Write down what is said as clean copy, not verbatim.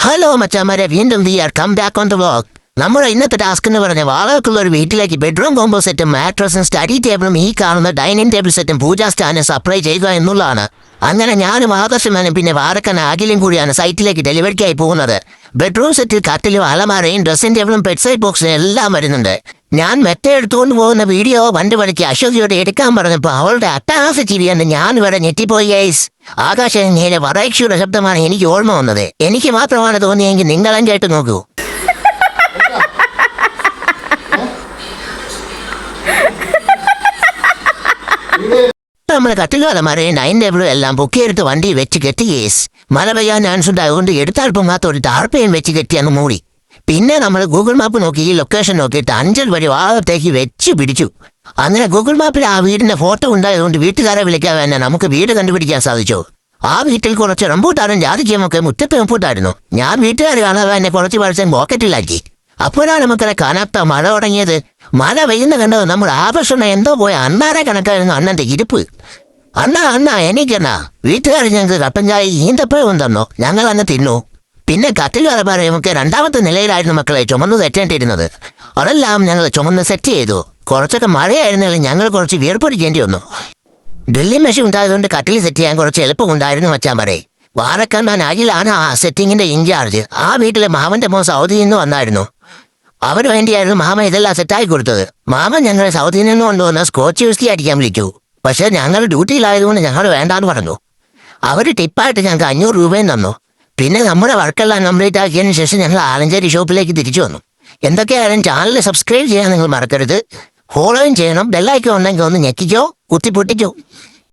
Hello മച്ചാമാരെ, വീണ്ടും we are come back on the vlog. നമ്മുടെ ഇന്നത്തെ ടാസ്ക് എന്ന് പറഞ്ഞ വാടകയ്ക്കുള്ള ഒരു വീട്ടിലേക്ക് ബെഡ്റൂം കോംബോ സെറ്റും മാട്രസും സ്റ്റഡി ടേബിളും ഈ കാണുന്ന ഡൈനിങ് ടേബിൾ സെറ്റും പൂജാ സ്റ്റാൻഡും സപ്ലൈ ചെയ്യുക എന്നുള്ളതാണ്. അങ്ങനെ ഞാനും ആദർശമാനും പിന്നെ വാടക്കൻ അഖിലും കൂടിയാണ് സൈറ്റിലേക്ക് ഡെലിവറിക്കായി പോകുന്നത്. ബെഡ്റൂം സെറ്റിൽ കട്ടിലും അലമാരയും ഡ്രസ്സിംഗ് ടേബിളും ബെഡ്സൈഡ് ബോക്സും എല്ലാം വരുന്നുണ്ട്. ഞാൻ മെറ്റ എടുത്തുകൊണ്ട് പോകുന്ന വീഡിയോ പണ്ട് വഴിക്ക് അശോകിയോട് എടുക്കാൻ പറഞ്ഞപ്പോൾ അവളുടെ അട്ടഹാസ ചിരിയെന്ന് ഞാൻ ഇവിടെ ഞെട്ടിപ്പോയി ഗൈസ്. ആകാശഗംഗയിലെ വറൈക്ഷിയുടെ ശബ്ദമാണ് എനിക്ക് ഓർമ്മ വന്നത്. എനിക്ക് മാത്രമാണ് തോന്നിയെങ്കിൽ നിങ്ങളും കേട്ട് നോക്കൂ. നമ്മളെ കട്ടിലുകാലമാരെയും ഡൈനിങ് ടേബിളും എല്ലാം പൊക്കിയെടുത്ത് വണ്ടി വെച്ച് കെട്ടി കേസ്. മഴ പെയ്യാൻ ചാൻസ് ഉണ്ടായതുകൊണ്ട് എടുത്താൽപ്പം മാത്രം ഒരു ടാർപ്പയും വെച്ച് കെട്ടിയാണ് മൂടി. പിന്നെ നമ്മൾ ഗൂഗിൾ മാപ്പ് നോക്കി ഈ ലൊക്കേഷൻ നോക്കിയിട്ട് 5 വഴി ഭാഗത്തേക്ക് വെച്ച് പിടിച്ചു. അങ്ങനെ ഗൂഗിൾ മാപ്പിൽ ആ വീടിന്റെ ഫോട്ടോ ഉണ്ടായതുകൊണ്ട് വീട്ടുകാരെ വിളിക്കാൻ തന്നെ നമുക്ക് വീട് കണ്ടുപിടിക്കാൻ സാധിച്ചു. ആ വീട്ടിൽ കുറച്ച് റംബൂട്ടാനും ജാതിക്കയുമൊക്കെ മുറ്റത്ത് വെപ്പൂട്ടായിരുന്നു. ഞാൻ വീട്ടുകാർ കാണാതെ എന്നെ കുറച്ച് പഴസം പോക്കറ്റിലാക്കി. അപ്പോഴാണ് നമുക്കത് കാണാത്ത മഴ തുടങ്ങിയത്. മഴ പെയ്യുന്ന കണ്ടത് നമ്മൾ ആകർഷണ എന്തോ പോയ അണ്ണാരെ കണക്കായിരുന്നു അണ്ണന്റെ ഇരിപ്പ്. അണ്ണ എനിക്കെന്നാ വീട്ടുകാർ ഞങ്ങൾക്ക് കട്ടൻ ചായ ഈന്തപ്പഴവും തന്നോ. ഞങ്ങൾ അന്ന് തിന്നു. പിന്നെ കട്ടിലുകാരന്മാരെയൊക്കെ രണ്ടാമത്തെ നിലയിലായിരുന്നു മക്കളെ ചുമന്ന് തെറ്റേണ്ടിയിരുന്നത്. അതെല്ലാം ഞങ്ങൾ ചുമന്ന് സെറ്റ് ചെയ്തു. കുറച്ചൊക്കെ മഴയായിരുന്നെങ്കിൽ ഞങ്ങൾ കുറച്ച് വീർപ്പൊടിക്കേണ്ടി വന്നു. ഡ്രില്ലിംഗ് മെഷീൻ ഉണ്ടായതുകൊണ്ട് കട്ടിൽ സെറ്റ് ചെയ്യാൻ കുറച്ച് എളുപ്പമുണ്ടായിരുന്നു മച്ചാൻ പറയും. വാരക്കാരൻ അഖിലാണ് ആ സെറ്റിങ്ങിന്റെ ഇൻചാർജ്. ആ വീട്ടിലെ മാമന്റെ മോൻ സൗദിയിൽ നിന്ന് വന്നായിരുന്നു. അവന് വേണ്ടിയായിരുന്നു മാമ ഇതെല്ലാം സെറ്റായി കൊടുത്തത്. മാമൻ ഞങ്ങളെ സൗദിയിൽ നിന്ന് കൊണ്ടുവന്ന് സ്കോച്ച് വിസ്കി അടിക്കാൻ വിളിച്ചു. പക്ഷെ ഞങ്ങൾ ഡ്യൂട്ടിയിലായതുകൊണ്ട് ഞങ്ങൾ വേണ്ടാന്ന് പറഞ്ഞു. അവർ ടിപ്പായിട്ട് ഞങ്ങൾക്ക് 500 രൂപയും തന്നു. പിന്നെ നമ്മുടെ വർക്കെല്ലാം കംപ്ലീറ്റ് ആക്കിയതിനു ശേഷം ഞങ്ങൾ ആലഞ്ചേരി ഷോപ്പിലേക്ക് തിരിച്ചു വന്നു. എന്തൊക്കെയായാലും ചാനൽ സബ്സ്ക്രൈബ് ചെയ്യാൻ നിങ്ങൾ മറക്കരുത്. ഫോളോയും ചെയ്യണം. ബെല്ലൈക്കൺ ഉണ്ടെങ്കിൽ ഒന്ന് ഞെക്കിക്കോ, കുത്തിപ്പൊട്ടിക്കോ.